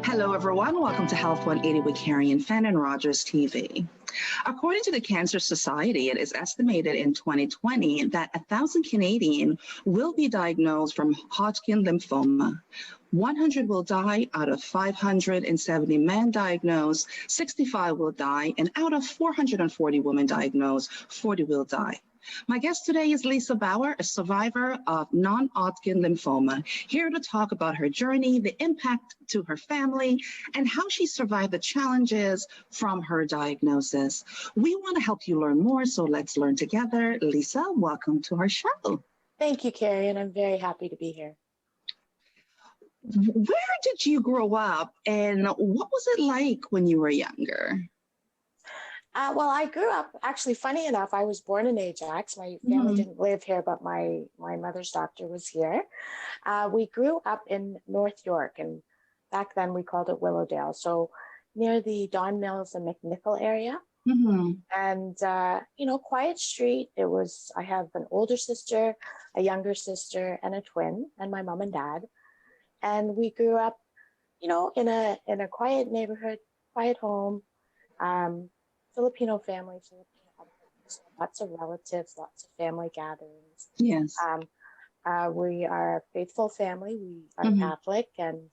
Hello, everyone. Welcome to Health 180 with Carion Fenn and Rogers TV. According to the Cancer Society, it is estimated in 2020 that 1,000 Canadians will be diagnosed from Hodgkin lymphoma. 100 will die out of 570 men diagnosed, 65 will die, and out of 440 women diagnosed, 40 will die. My guest today is Lisa Bauer, a survivor of Non-Hodgkin Lymphoma, here to talk about her journey, the impact to her family, and how she survived the challenges from her diagnosis. We want to help you learn more, so let's learn together. Lisa, welcome to our show. Thank you, Carrie, and I'm very happy to be here. Where did you grow up, and what was it like when you were younger? Well, I grew up, actually, funny enough, I was born in Ajax. My family didn't live here, but my mother's doctor was here. We grew up in North York, and back then we called it Willowdale, so near the Don Mills and McNichol area. And, quiet street. I have an older sister, a younger sister, and a twin, and my mom and dad. And we grew up, in a quiet neighborhood, quiet home. Filipino family, lots of relatives, lots of family gatherings. Yes. We are a faithful family. We are Catholic. And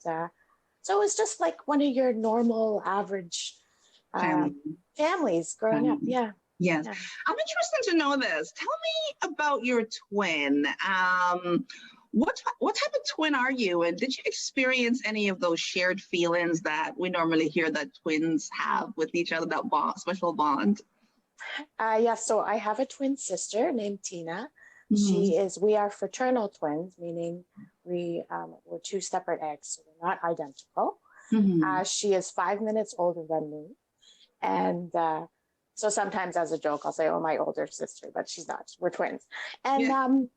so it was just like one of your normal, average families growing up. Yeah. Yes. Yeah. I'm interested to know this. Tell me about your twin. What type of twin are you? And did you experience any of those shared feelings that we normally hear that twins have with each other, that bond, special bond? Yes. So I have a twin sister named Tina. We are fraternal twins, meaning we're two separate eggs. So we're not identical. She is 5 minutes older than me. And so sometimes as a joke, I'll say, oh, my older sister, but she's not. We're twins. And,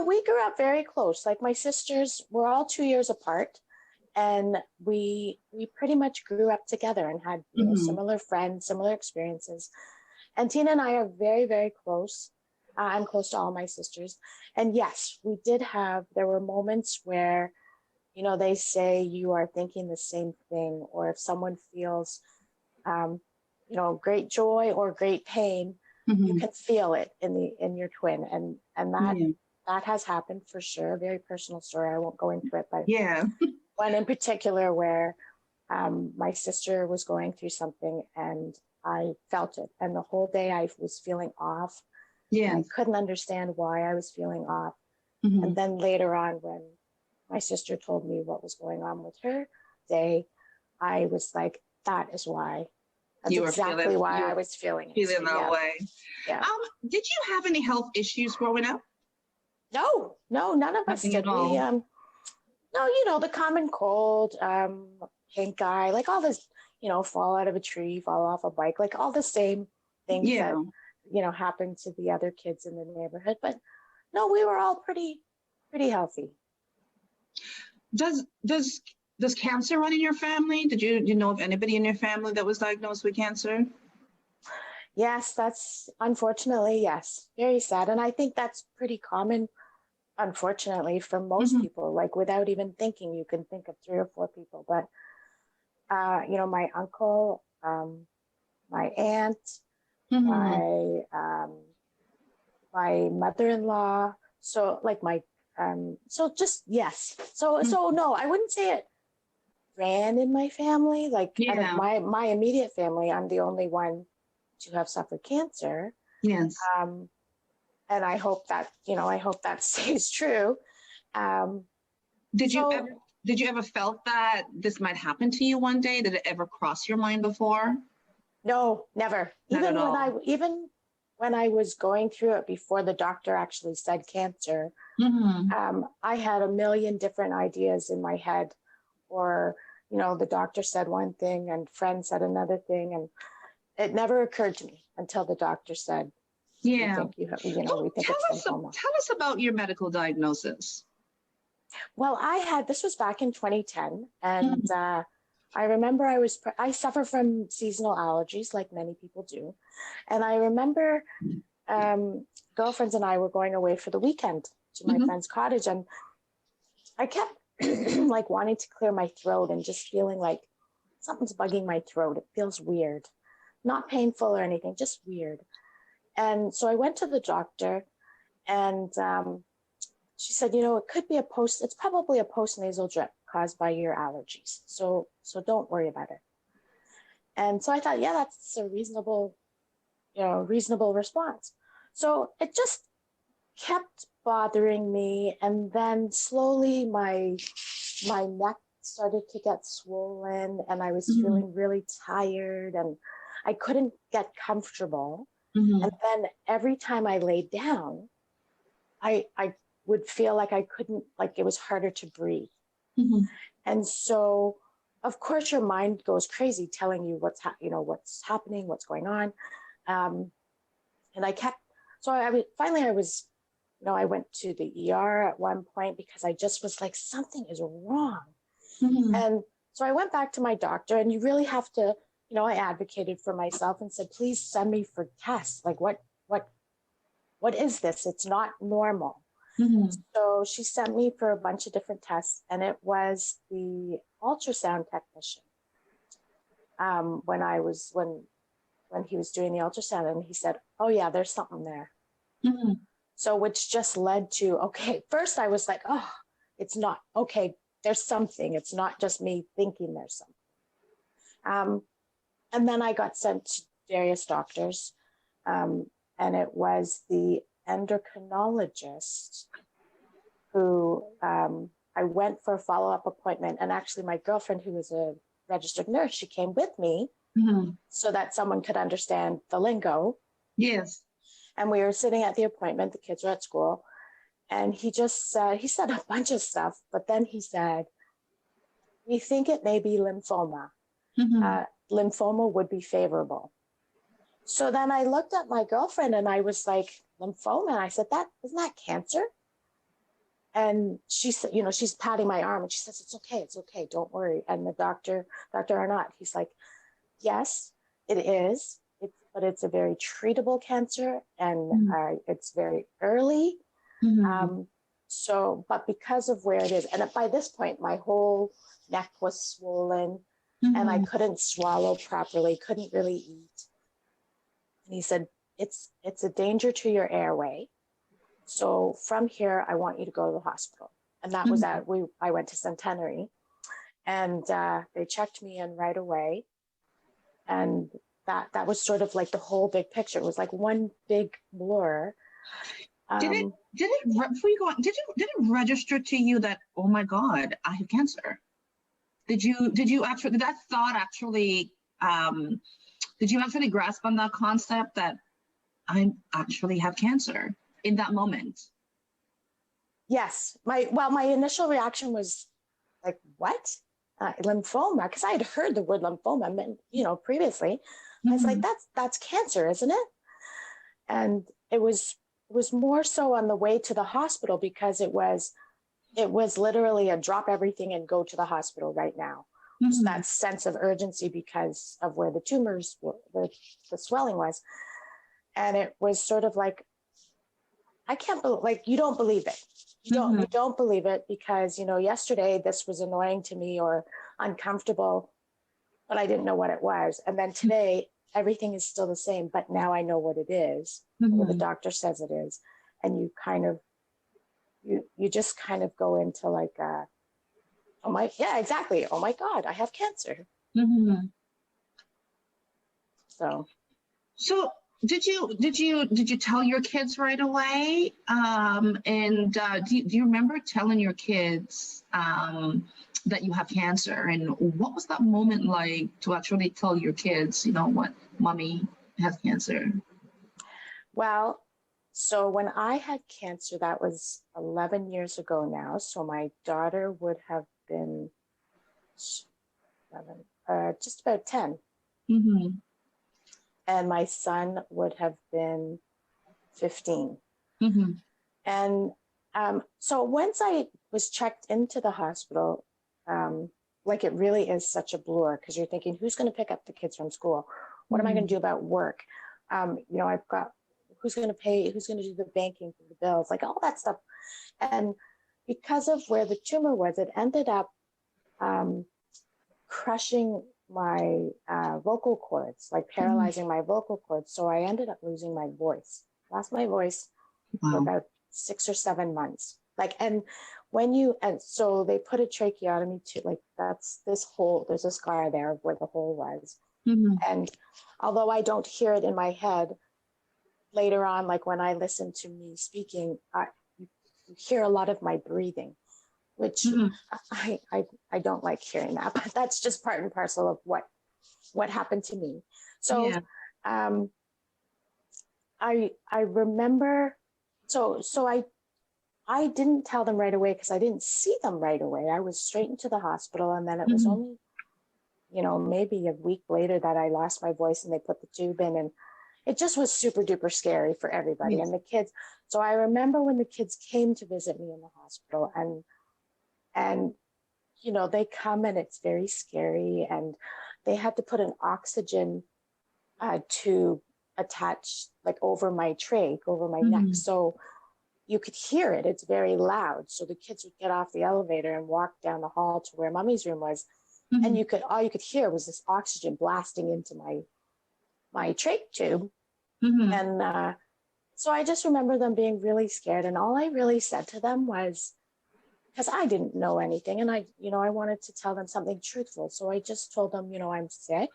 we grew up very close. Like my sisters, we're all 2 years apart, and we pretty much grew up together and had similar friends, similar experiences. And Tina and I are very, very close. I'm close to all my sisters. And yes, there were moments where, they say you are thinking the same thing, or if someone feels, great joy or great pain, you can feel it in your twin. And that has happened for sure. A very personal story. I won't go into it, but one in particular where my sister was going through something and I felt it. And the whole day I was feeling off. I couldn't understand why I was feeling off. And then later on, when my sister told me what was going on with her day, I was like, that is why. That's exactly why I was feeling that way. Yeah. Did you have any health issues growing up? No, none of us did. We, the common cold, pink eye, like all this, fall out of a tree, fall off a bike, like all the same things that, happened to the other kids in the neighborhood. But no, we were all pretty healthy. Does cancer run in your family? Did you know of anybody in your family that was diagnosed with cancer? Yes, that's unfortunately, yes. Very sad. And I think that's pretty common, unfortunately, for most people. Like without even thinking, you can think of 3 or 4 people. But, my uncle, my aunt, my mother-in-law. So like yes. So no, I wouldn't say it ran in my family. Like out of my immediate family, I'm the only one to have suffered cancer. Yes. And I hope that stays true. Did you ever felt that this might happen to you one day? Did it ever cross your mind before? No, never. Even when I was going through it before the doctor actually said cancer, I had a million different ideas in my head, or, the doctor said one thing and friends said another thing. And it never occurred to me until the doctor said, we think it's lymphoma. Tell us about your medical diagnosis. Well, this was back in 2010. And I remember I suffer from seasonal allergies like many people do. And I remember girlfriends and I were going away for the weekend to my friend's cottage. And I kept like wanting to clear my throat and just feeling like something's bugging my throat. It feels weird, not painful or anything, just weird. And so I went to the doctor, and she said, it could be it's probably a post-nasal drip caused by your allergies. So don't worry about it. And so I thought, yeah, that's a reasonable response. So it just kept bothering me. And then slowly my neck started to get swollen, and I was feeling really tired, and I couldn't get comfortable. And then every time I laid down, I would feel like I couldn't, like it was harder to breathe. And so, of course, your mind goes crazy telling you what's happening, what's going on. And I went to the ER at one point because I just was like, something is wrong. And so I went back to my doctor, and you really have to, I advocated for myself and said, please send me for tests. Like, what is this? It's not normal. So she sent me for a bunch of different tests, and it was the ultrasound technician. When he was doing the ultrasound, and he said, oh yeah, there's something there. So which just led to, okay, first I was like, oh, it's not, okay, there's something. It's not just me thinking there's something. And then I got sent to various doctors, and it was the endocrinologist who I went for a follow-up appointment. And actually my girlfriend, who was a registered nurse, she came with me so that someone could understand the lingo. Yes. And we were sitting at the appointment, the kids were at school, and he said a bunch of stuff, but then he said, we think it may be lymphoma. Lymphoma would be favorable. So then I looked at my girlfriend, and I was like, lymphoma? And I said, isn't that cancer? And she said, she's patting my arm, and she says, it's okay, don't worry. And the Dr. Arnott, he's like, yes, it is. But it's a very treatable cancer, and it's very early. But because of where it is, and by this point, my whole neck was swollen, and I couldn't swallow properly, couldn't really eat. And he said, it's a danger to your airway. So from here, I want you to go to the hospital. And that was I went to Centenary, and they checked me in right away. And that was sort of like the whole big picture. It was like one big blur. Did it register to you that, oh my God, I have cancer? Did you actually grasp on that concept that I actually have cancer in that moment? Yes. My initial reaction was like, what? Lymphoma? Because I had heard the word lymphoma, previously. I was like, that's cancer, isn't it? And it was more so on the way to the hospital, because it was literally a drop everything and go to the hospital right now. So that sense of urgency because of where the tumors were, the swelling was. And it was sort of like, I can't believe, like, you don't believe it. You don't believe it because, yesterday this was annoying to me or uncomfortable, but I didn't know what it was. And then today, everything is still the same, but now I know what it is, what the doctor says it is. And you kind of, you just kind of go into like, oh my God, I have cancer. So did you tell your kids right away? Do you remember telling your kids that you have cancer? And what was that moment like to actually tell your kids, what, mommy has cancer? Well, so when I had cancer, that was 11 years ago now. So my daughter would have been 11, just about 10. And my son would have been 15. And so once I was checked into the hospital, like it really is such a blur, because you're thinking, who's going to pick up the kids from school? What am I going to do about work? I've got, who's going to pay, who's going to do the banking for the bills, like all that stuff. And because of where the tumor was, it ended up crushing my vocal cords, like paralyzing my vocal cords. So I ended up losing my voice. Lost my voice for about 6 or 7 months. And so they put a tracheotomy to, like, that's this hole, there's a scar there of where the hole was. And although I don't hear it in my head, later on, like when I listen to me speaking, you hear a lot of my breathing, which I don't like hearing that, but that's just part and parcel of what happened to me. So I remember, so I didn't tell them right away because I didn't see them right away. I was straight into the hospital, and then it was only, maybe a week later that I lost my voice and they put the tube in, and it just was super duper scary for everybody and the kids. So I remember when the kids came to visit me in the hospital, and they come and it's very scary, and they had to put an oxygen tube attached, like over my trach, over my neck. So you could hear it. It's very loud. So the kids would get off the elevator and walk down the hall to where Mommy's room was. And all you could hear was this oxygen blasting into my trach tube. And so I just remember them being really scared. And all I really said to them was, because I didn't know anything, and I wanted to tell them something truthful. So I just told them, I'm sick,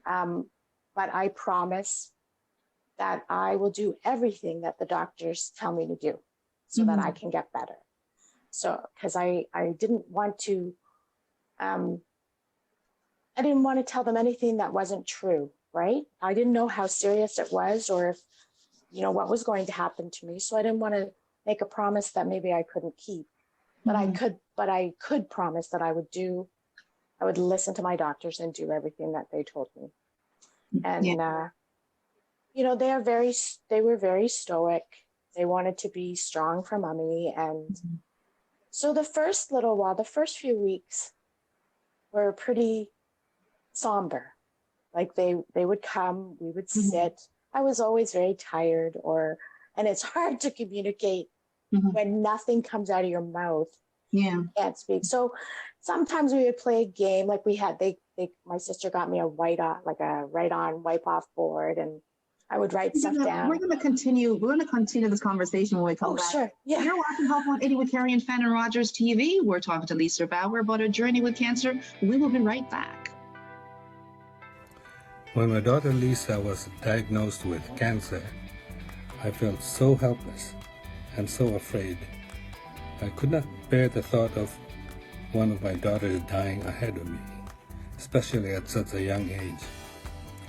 but I promise that I will do everything that the doctors tell me to do so that I can get better. So, because I didn't want to, I didn't want to tell them anything that wasn't true, right? I didn't know how serious it was, or if, what was going to happen to me. So I didn't want to make a promise that maybe I couldn't keep, but I could promise that I would listen to my doctors and do everything that they told me. And, they were very stoic. They wanted to be strong for Mommy. And so the first little while, the first few weeks were pretty somber. Like they would come, we would sit. I was always very tired, and it's hard to communicate when nothing comes out of your mouth. You can't speak. So sometimes we would play a game, like we had, my sister got me a write-on, wipe-off board, and I would write stuff down. We're going to continue this conversation when we come back. Sure. Yeah. You're watching Health 180 with Carion Fenn and Rogers TV. We're talking to Lisa Bauer about her journey with cancer. We will be right back. When my daughter Lisa was diagnosed with cancer, I felt so helpless and so afraid. I could not bear the thought of one of my daughters dying ahead of me, especially at such a young age,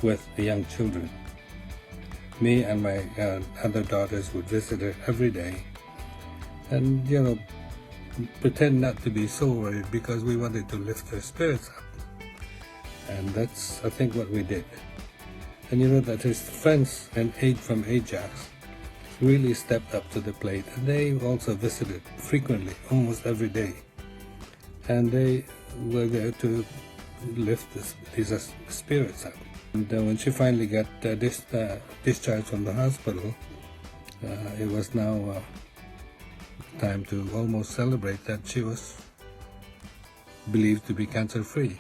with young children. Me and my other daughters would visit her every day and, pretend not to be so worried because we wanted to lift her spirits up. And that's, I think, what we did. And that his friends and aid from Ajax really stepped up to the plate, and they also visited frequently, almost every day. And they were there to lift Lisa's spirits up. And when she finally got discharged from the hospital, it was now time to almost celebrate that she was believed to be cancer-free.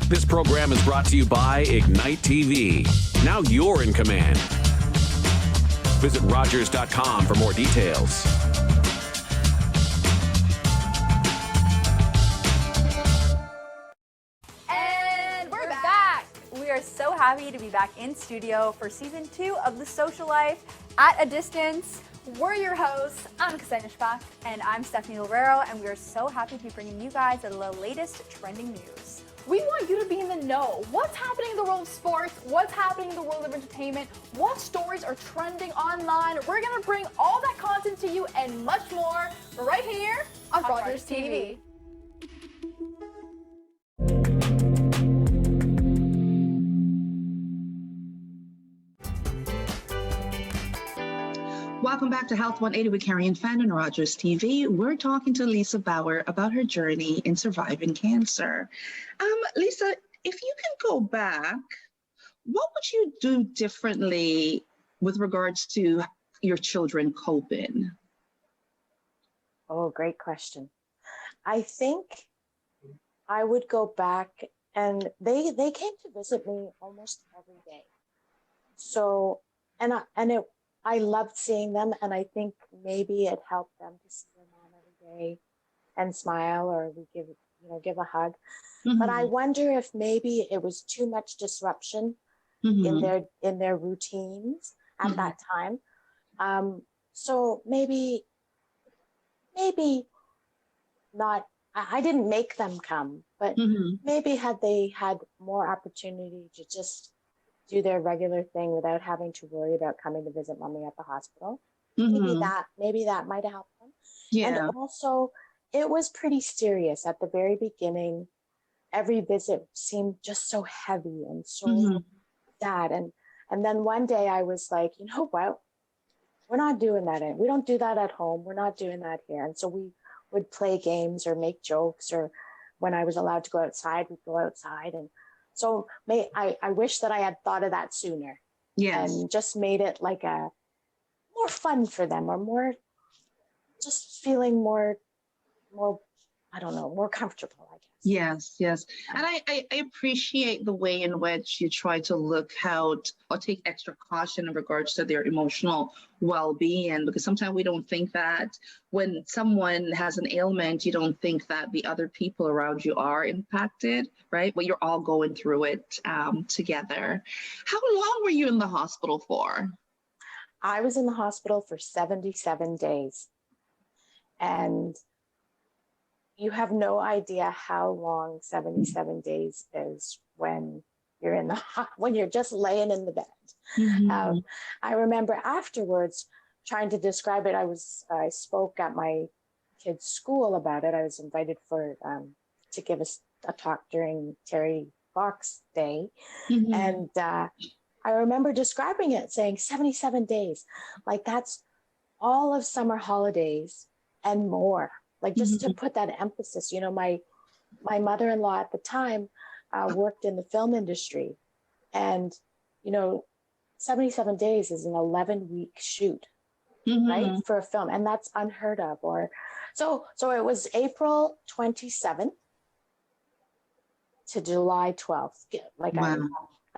This program is brought to you by Ignite TV. Now you're in command. Visit Rogers.com for more details. And we're back. We are so happy to be back in studio for season 2 of The Social Life at a Distance. We're your hosts. I'm Ksenia Shpak. And I'm Stephanie Lorero, and we are so happy to be bringing you guys the latest trending news. We want you to be in the know. What's happening in the world of sports? What's happening in the world of entertainment? What stories are trending online? We're going to bring all that content to you and much more right here on Rogers TV. Welcome back to Health 180 with Carion Fenn and Rogers TV. We're talking to Lisa Bauer about her journey in surviving cancer. Lisa, if you can go back, what would you do differently with regards to your children cope in? Oh, great question. I think I would go back, and they came to visit me almost every day. So, I loved seeing them, and I think maybe it helped them to see their mom every day and smile, or we give a hug. But I wonder if maybe it was too much disruption in their routines at that time. So maybe not. I didn't make them come, but maybe had they had more opportunity to just do their regular thing without having to worry about coming to visit mommy at the hospital, maybe that might have helped them. Yeah. And also, it was pretty serious at the very beginning. Every visit seemed just so heavy and so sad. And then one day I was like, you know what? We're not doing that. We don't do that at home. We're not doing that here. And so we would play games or make jokes, or when I was allowed to go outside, we'd go outside. And so I wish that I had thought of that sooner. Yes. And just made it like a more fun for them, or more just feeling more, I don't know, more comfortable, I guess. Yes, yes. And I appreciate the way in which you try to look out or take extra caution in regards to their emotional well-being, because sometimes we don't think that when someone has an ailment, you don't think that the other people around you are impacted, right? But you're all going through it together. How long were you in the hospital for? I was in the hospital for 77 days. And you have no idea how long 77 days is when you're when you're just laying in the bed. I remember afterwards trying to describe it. I spoke at my kids' school about it. I was invited to give a talk during Terry Fox Day, and I remember describing it, saying 77 days, like that's all of summer holidays and more. Like just to put that emphasis, my mother-in-law at the time worked in the film industry, and 77 days is an 11-week shoot, right, for a film, and that's unheard of. So it was April 27th to July 12th. Like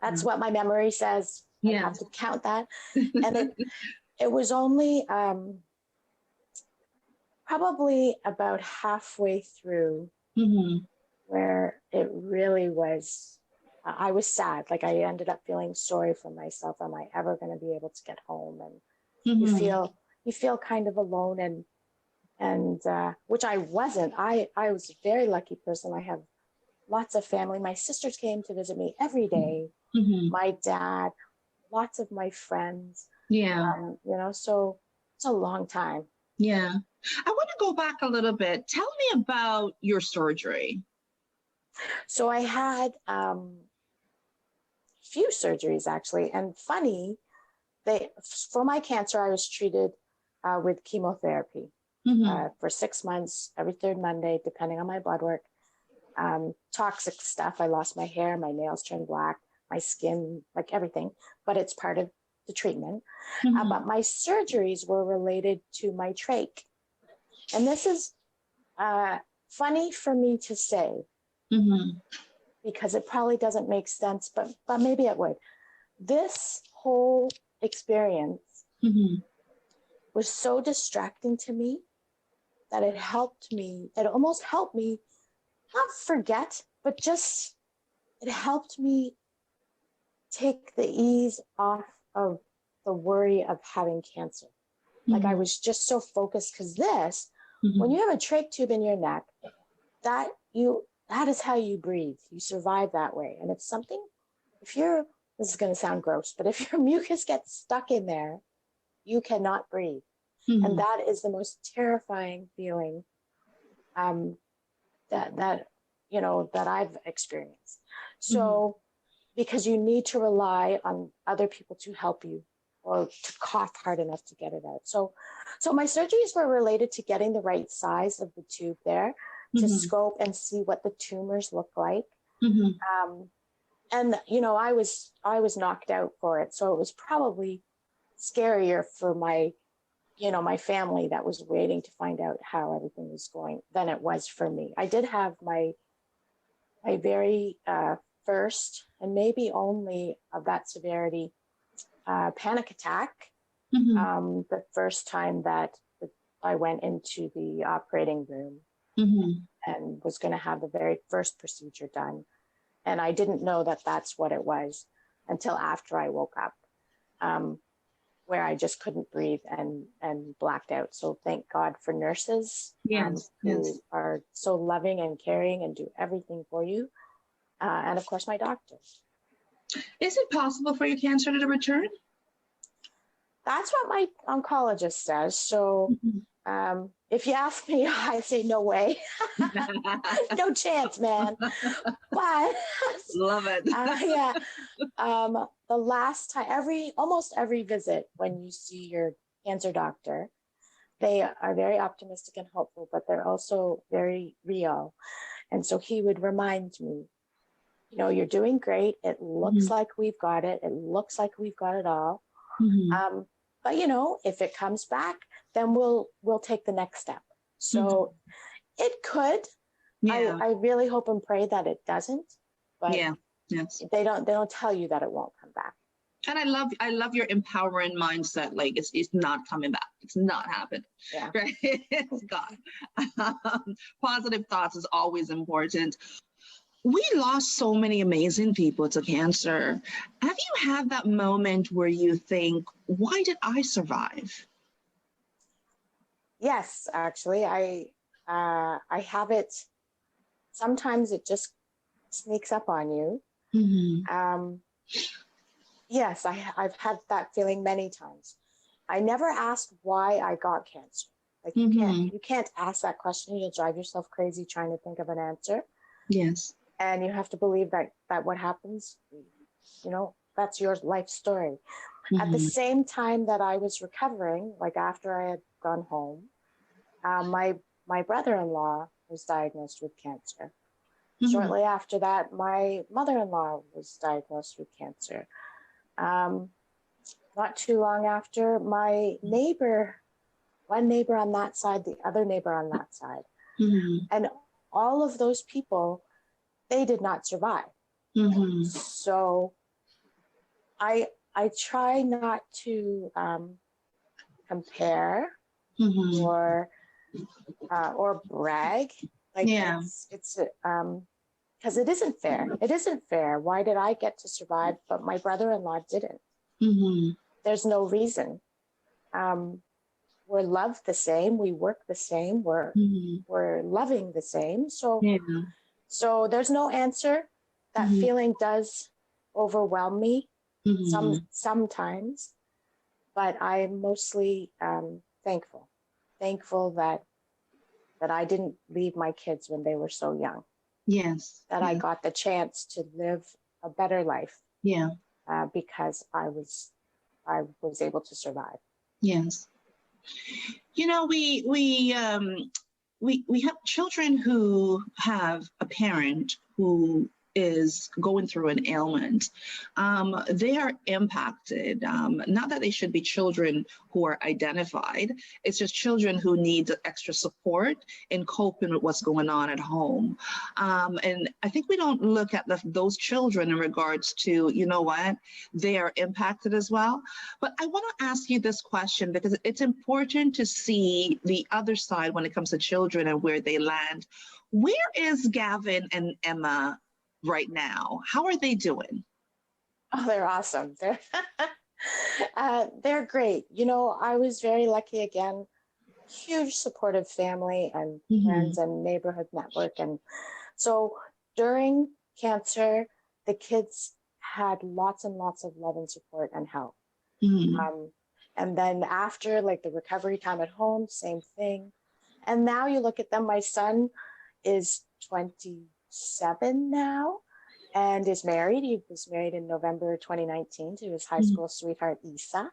that's what my memory says. I have to count that, and it was only probably about halfway through where it really was, I was sad. Like I ended up feeling sorry for myself. Am I ever going to be able to get home? And you feel kind of alone, and which I wasn't. I was a very lucky person. I have lots of family. My sisters came to visit me every day. My dad, lots of my friends. So it's a long time. Yeah. I want to go back a little bit. Tell me about your surgery. So I had a few surgeries, actually. And funny, for my cancer, I was treated with chemotherapy for 6 months, every third Monday, depending on my blood work. Toxic stuff. I lost my hair, my nails turned black, my skin, like everything. But it's part of the treatment. But my surgeries were related to my trach. And this is funny for me to say, because it probably doesn't make sense, but maybe it would. This whole experience was so distracting to me that it almost helped me not forget, but just it helped me take the ease off of the worry of having cancer. Like I was just so focused, because when you have a trach tube in your neck, that is how you breathe. You survive that way. And this is going to sound gross, but if your mucus gets stuck in there, you cannot breathe. And that is the most terrifying feeling that I've experienced. So because you need to rely on other people to help you, or to cough hard enough to get it out. So my surgeries were related to getting the right size of the tube there, to scope and see what the tumors look like. And I was knocked out for it. So it was probably scarier for my, my family that was waiting to find out how everything was going than it was for me. I did have my very first and maybe only of that severity panic attack. The first time that I went into the operating room and was going to have the very first procedure done. And I didn't know that that's what it was until after I woke up, where I just couldn't breathe and blacked out. So thank God for nurses who are so loving and caring and do everything for you. And of course, my doctor. Is it possible for your cancer to return? That's what my oncologist says. So if you ask me, I say no way. No chance, man. But love it. The last time, almost every visit when you see your cancer doctor, they are very optimistic and hopeful, but they're also very real. And so he would remind me, you're doing great. It looks like we've got it. It looks like we've got it all. But if it comes back, then we'll take the next step. So it could. Yeah. I really hope and pray that it doesn't. But they don't tell you that it won't come back. And I love your empowering mindset. Like it's not coming back. It's not happening. Yeah. Right? It's gone. Positive thoughts is always important. We lost so many amazing people to cancer. Have you had that moment where you think, why did I survive? Yes, actually, I have it. Sometimes it just sneaks up on you. Yes, I've had that feeling many times. I never asked why I got cancer. Like you can't ask that question. You'll drive yourself crazy trying to think of an answer. Yes. And you have to believe that what happens, that's your life story. At the same time that I was recovering, like after I had gone home, my brother-in-law was diagnosed with cancer. Shortly after that, my mother-in-law was diagnosed with cancer. Not too long after, my neighbor, one neighbor on that side, the other neighbor on that side. And all of those people, they did not survive. So I try not to compare or brag. Like it's because it isn't fair. It isn't fair. Why did I get to survive, but my brother-in-law didn't? There's no reason. We're loved the same. We work the same. We're loving the same. So there's no answer. That feeling does overwhelm me sometimes, but I'm mostly thankful that I didn't leave my kids when they were so young. Yes. That I got the chance to live a better life. Yeah. Because I was able to survive. Yes. We have children who have a parent who is going through an ailment. They are impacted. Not that they should be children who are identified. It's just children who need extra support in coping with what's going on at home. And I think we don't look at those children in regards to, they are impacted as well. But I want to ask you this question because it's important to see the other side when it comes to children and where they land. Where is Gavin and Emma right now? How are they doing? Oh, they're awesome. They're great. I was very lucky again, huge supportive family and friends and neighborhood network. And so during cancer, the kids had lots and lots of love and support and help. And then after, like the recovery time at home, same thing. And now you look at them, my son is 27 now and is married. He was married in November 2019 to his high school sweetheart, Isa.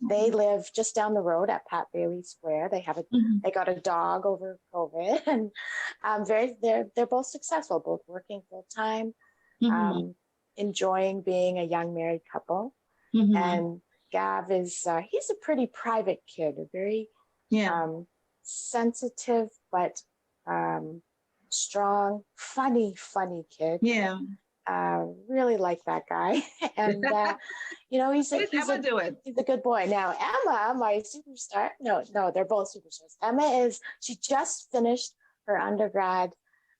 They live just down the road at Pat Bailey Square. They have they got a dog over COVID, and they're both successful, both working full time, enjoying being a young married couple. And Gav is, he's a pretty private kid, a very Yeah. sensitive, but strong, funny kid. Yeah. Really like that guy. And, he's What is Emma doing? He's a good boy. Now, Emma, my superstar, no, they're both superstars. Emma she just finished her undergrad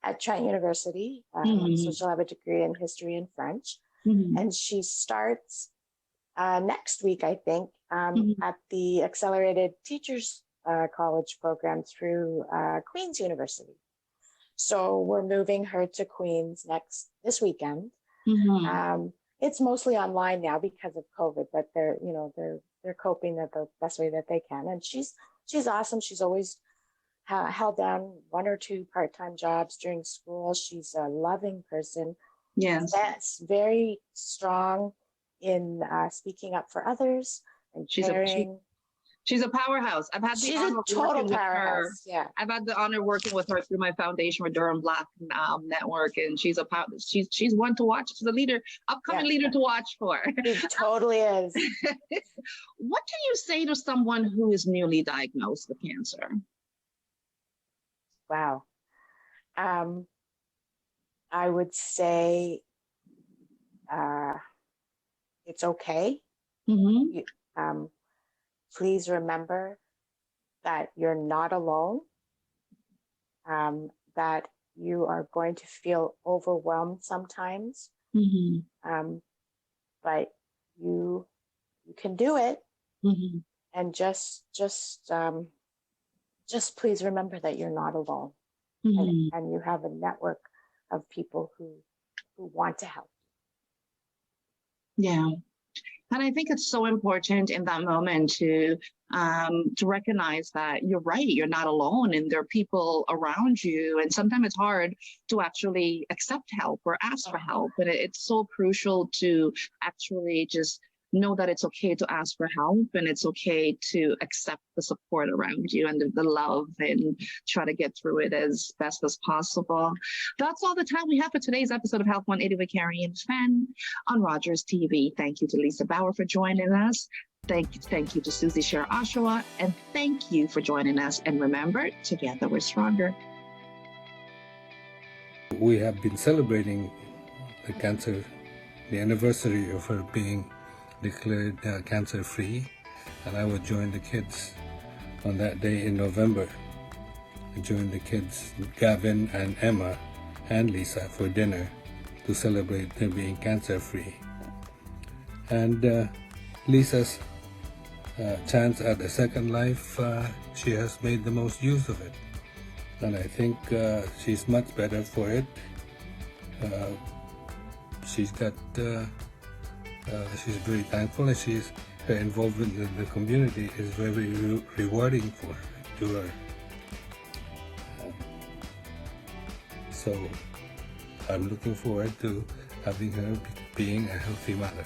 at Trent University. So she'll have a degree in history and French. And she starts next week, I think, at the Accelerated Teachers College program through Queen's University. So we're moving her to Queen's this weekend. It's mostly online now because of COVID, but they're coping the best way that they can. And she's awesome. She's always held down 1 or 2 part-time jobs during school. She's a loving person. Yes. That's very strong in speaking up for others and caring. She's a powerhouse. I've had the honor working with her. Yeah. I've had the honor working with her through my foundation with Durham Black Network, and she's she's one to watch. She's a leader, upcoming leader to watch for. She totally is. What do you say to someone who is newly diagnosed with cancer? Wow. I would say it's okay. Please remember that you're not alone, that you are going to feel overwhelmed sometimes, but you can do it. And just please remember that you're not alone, and you have a network of people who want to help. Yeah. And I think it's so important in that moment to recognize that you're right, you're not alone, and there are people around you. And sometimes it's hard to actually accept help or ask for help. And it's so crucial to actually just know that it's okay to ask for help, and it's okay to accept the support around you and the love, and try to get through it as best as possible. That's all the time we have for today's episode of Health 180 with Carion Fenn on Rogers TV. Thank you to Lisa Bauer for joining us. Thank you to Susie Sher Oshawa, and thank you for joining us. And remember, together we're stronger. We have been celebrating the anniversary of her being declared cancer-free, and I would join the kids on that day in November. I joined the kids, Gavin and Emma and Lisa, for dinner to celebrate them being cancer-free. And Lisa's chance at a second life, she has made the most use of it, and I think she's much better for it. She's very thankful, and her involvement in the community is very rewarding to her. So I'm looking forward to having her being a healthy mother.